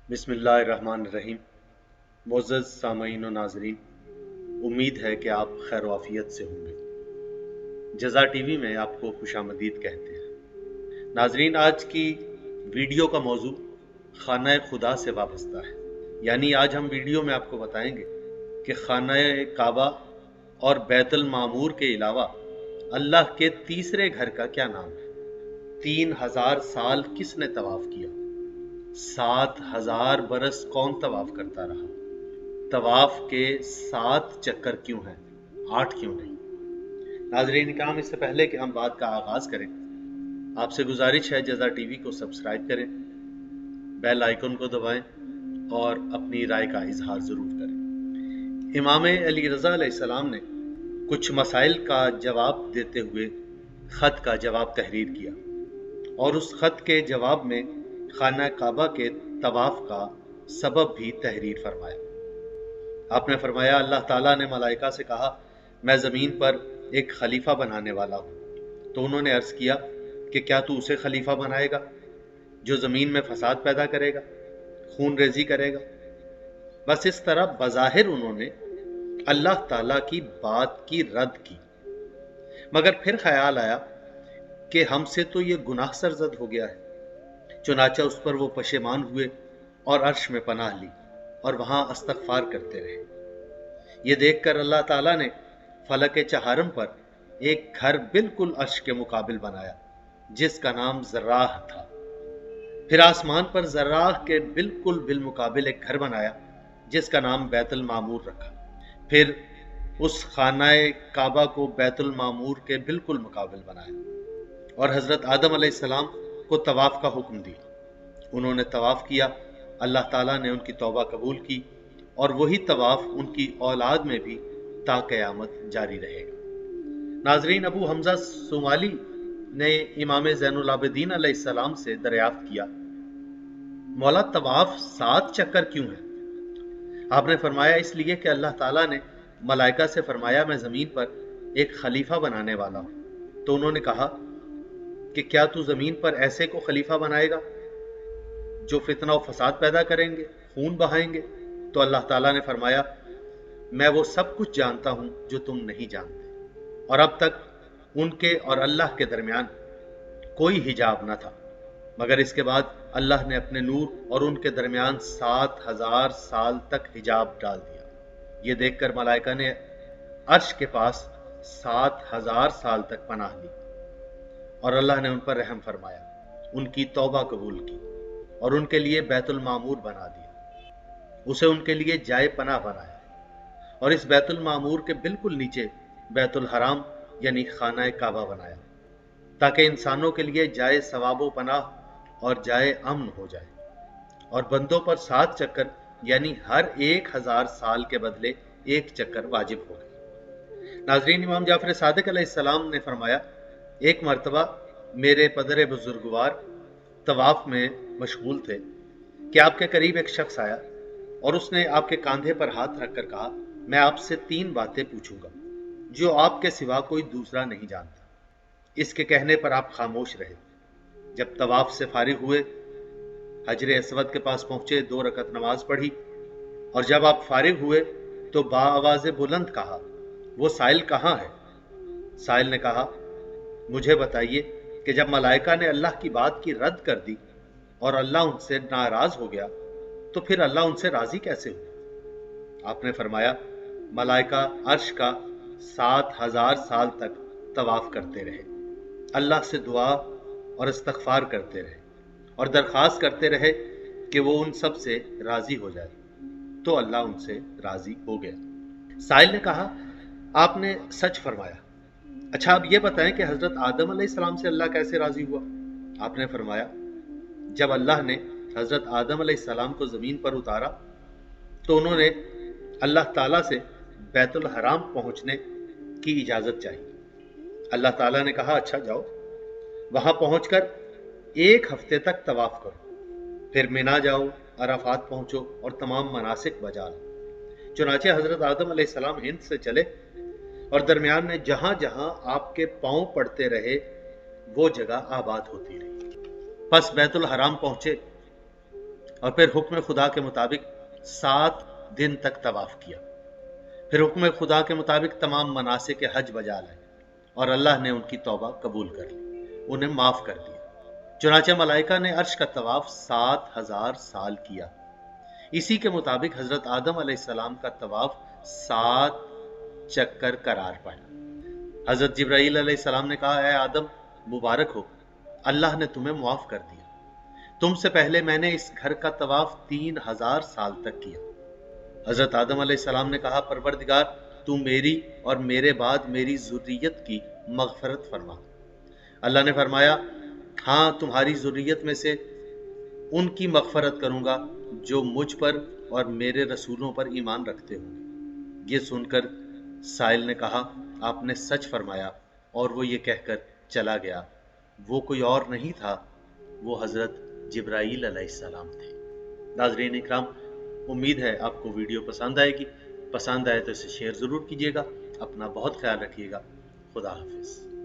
बिस्मिल्लाहिर्रहमानिर्रहीम। मुअज़्ज़ज़ सामईन व नाज़रीन, उम्मीद है कि आप खैर वाफियत से होंगे। जज़ा टीवी में आपको खुशामदीद कहते हैं। नाज़रीन, आज की वीडियो का मौजू खाना खुदा से वाबस्ता है। यानी आज हम वीडियो में आपको बताएंगे कि खाना काबा और बैतुल मामूर के अलावा अल्लाह के तीसरे घर का क्या नाम है। 3000 साल किसने तवाफ किया? 7000 बरस कौन तवाफ करता रहा? तवाफ के 7 चक्कर क्यों हैं, 8 क्यों नहीं? नाज़रीन इकराम, इससे पहले कि हम बात का आगाज करें, आपसे गुजारिश है जज़ा टीवी को सब्सक्राइब करें, बेल आइकन को दबाएं और अपनी राय का इजहार जरूर करें। इमाम अली रज़ा अलैहिस्सलाम ने कुछ मसाइल का जवाब देते हुए खत का जवाब तहरीर किया और उस खत के जवाब में खाना काबा के तवाफ का सबब भी तहरीर फरमाया। आपने फरमाया, अल्लाह ताला ने मलाइका से कहा, मैं ज़मीन पर एक खलीफा बनाने वाला हूँ। तो उन्होंने अर्ज़ किया कि क्या तू उसे खलीफा बनाएगा जो ज़मीन में फसाद पैदा करेगा, खून रेजी करेगा? बस इस तरह बज़ाहिर उन्होंने अल्लाह ताला की बात की रद्द की, मगर फिर ख्याल आया कि हमसे तो ये गुनाह सरजद हो गया है। चुनाचा उस पर वो पशेमान हुए और अर्श में पनाह ली और वहां इस्तग़फ़ार करते रहे। ये देखकर अल्लाह ताला ने फलक चहारम पर एक घर बिल्कुल अर्श के मुकाबिल बनाया जिसका नाम ज़र्राह था। फिर आसमान पर ज़र्राह के बिल्कुल बिलमुकाबिल एक घर बनाया जिसका नाम बैतुल मामूर रखा। फिर उस खानाए काबा को बैतुल मामूर के बिल्कुल मुकाबिल बनाया और हज़रत आदम अलैहिस्सलाम को तवाफ का हुक्म दिया। उन्होंने तवाफ किया, अल्लाह ताला ने उनकी तौबा कबूल की और वही तवाफ उनकी औलाद में भी ता क़यामत जारी रहेगा। नाजरीन, अबू हमजा सोमाली ने इमाम ज़ैनुल आबिदीन अलैहिस्सलाम से दरियाफ्त किया, मौला तवाफ 7 चक्कर क्यों है? आपने फरमाया, इसलिए कि अल्लाह ताला ने मलाइका से फरमाया, मैं ज़मीन पर एक खलीफा बनाने वाला हूँ। तो उन्होंने कहा कि क्या तू ज़मीन पर ऐसे को खलीफा बनाएगा जो फितना और फसाद पैदा करेंगे, खून बहाएंगे? तो अल्लाह ताला ने फरमाया, मैं वो सब कुछ जानता हूं जो तुम नहीं जानते। और अब तक उनके और अल्लाह के दरमियान कोई हिजाब न था, मगर इसके बाद अल्लाह ने अपने नूर और उनके दरमियान 7000 साल तक हिजाब डाल दिया। ये देखकर मलाइका ने अर्श के पास 7000 साल तक पनाह ली और अल्लाह ने उन पर रहम फरमाया, उनकी तौबा कबूल की और उनके लिए बैतुल मामूर बना दिया, उसे उनके लिए जाए पनाह बनाया और इस बैतुल मामूर के बिल्कुल नीचे बैतुल हराम यानी खाना काबा बनाया ताकि इंसानों के लिए जाए सवाबो पनाह और जाए अमन हो जाए। और बंदों पर 7 चक्कर यानी हर 1000 साल के बदले 1 चक्कर वाजिब हो गए। नाजरीन, इमाम जाफर सादिक अलैहिस्सलाम ने फरमाया, एक मर्तबा मेरे पदर बुजुर्गवार तवाफ में मशगूल थे कि आपके करीब एक शख्स आया और उसने आपके कंधे पर हाथ रखकर कहा, मैं आपसे 3 बातें पूछूंगा जो आपके सिवा कोई दूसरा नहीं जानता। इसके कहने पर आप खामोश रहे। जब तवाफ से फारिग हुए, हजर अस्वद के पास पहुंचे, 2 रकत नमाज पढ़ी और जब आप फारिग हुए तो बाआवाज़े बुलंद कहा, वो साइल कहाँ है? साइल ने कहा, मुझे बताइए कि जब मलाइका ने अल्लाह की बात की रद्द कर दी और अल्लाह उनसे नाराज हो गया तो फिर अल्लाह उनसे राजी कैसे हुआ? आपने फरमाया, मलाइका अर्श का 7000 साल तक तवाफ करते रहे, अल्लाह से दुआ और इस्तग़फ़ार करते रहे और दरख्वास्त करते रहे कि वो उन सब से राजी हो जाए। तो अल्लाह उनसे राजी हो गया। साइल ने कहा, आपने सच फरमाया। अच्छा, अब ये बताएं कि हजरत आदम अलैहिस्सलाम से अल्लाह कैसे राजी हुआ? आपने फरमाया, जब अल्लाह ने हजरत आदम अलैहिस्सलाम को जमीन पर उतारा तो उन्होंने अल्लाह ताला से बैतुल हराम पहुंचने की इजाजत चाहिए। अल्लाह ताला ने कहा, अच्छा जाओ, वहां पहुंचकर 1 हफ्ते तक तवाफ करो, फिर मिना जाओ, अराफात पहुंचो और तमाम मनासिक बजा लो। चुनाचे हजरत आदम अलैहिस्सलाम हिंद से चले और दरमियान में जहां जहां आपके पांव पड़ते रहे वो जगह आबाद होती रही। बस बैतुल हराम पहुंचे, और फिर हुक्म खुदा के मुताबिक 7 दिन तक तवाफ किया। फिर हुक्म खुदा के मुताबिक तमाम मनासे के हज बजा लाए और अल्लाह ने उनकी तौबा कबूल कर ली, उन्हें माफ कर दिया। चुनाचे मलाइका ने अर्श का तवाफ 7000 साल किया। इसी के मुताबिक हजरत आदम अलैहिस्सलाम का तवाफ 7 चक्कर करार पाया। हजरत जिब्राईल अलैहिस्सलाम ने कहा, ऐ आदम मुबारक हो, अल्लाह ने तुम्हें मुआफ कर दिया। तुमसे पहले मैंने इस घर का तवाफ 3000 साल तक किया। हजरत आदम अलैहिस्सलाम ने कहा, परवरदिगार तू मेरी और मेरे बाद मेरी ज़ुर्रियत की मग़फ़रत फरमा। अल्लाह ने फरमाया, हाँ, तुम्हारी ज़ुर्रियत में से उनकी मग़फ़रत करूंगा जो मुझ पर और मेरे रसूलों पर ईमान रखते होंगे। ये सुनकर साइल ने कहा, आपने सच फरमाया, और वो ये कहकर चला गया। वो कोई और नहीं था, वो हजरत जिब्राईल अलैहिस्सलाम थे। नाज़रीन इकराम, उम्मीद है आपको वीडियो पसंद आएगी। पसंद आए तो इसे शेयर ज़रूर कीजिएगा। अपना बहुत ख्याल रखिएगा। खुदा हाफिज़।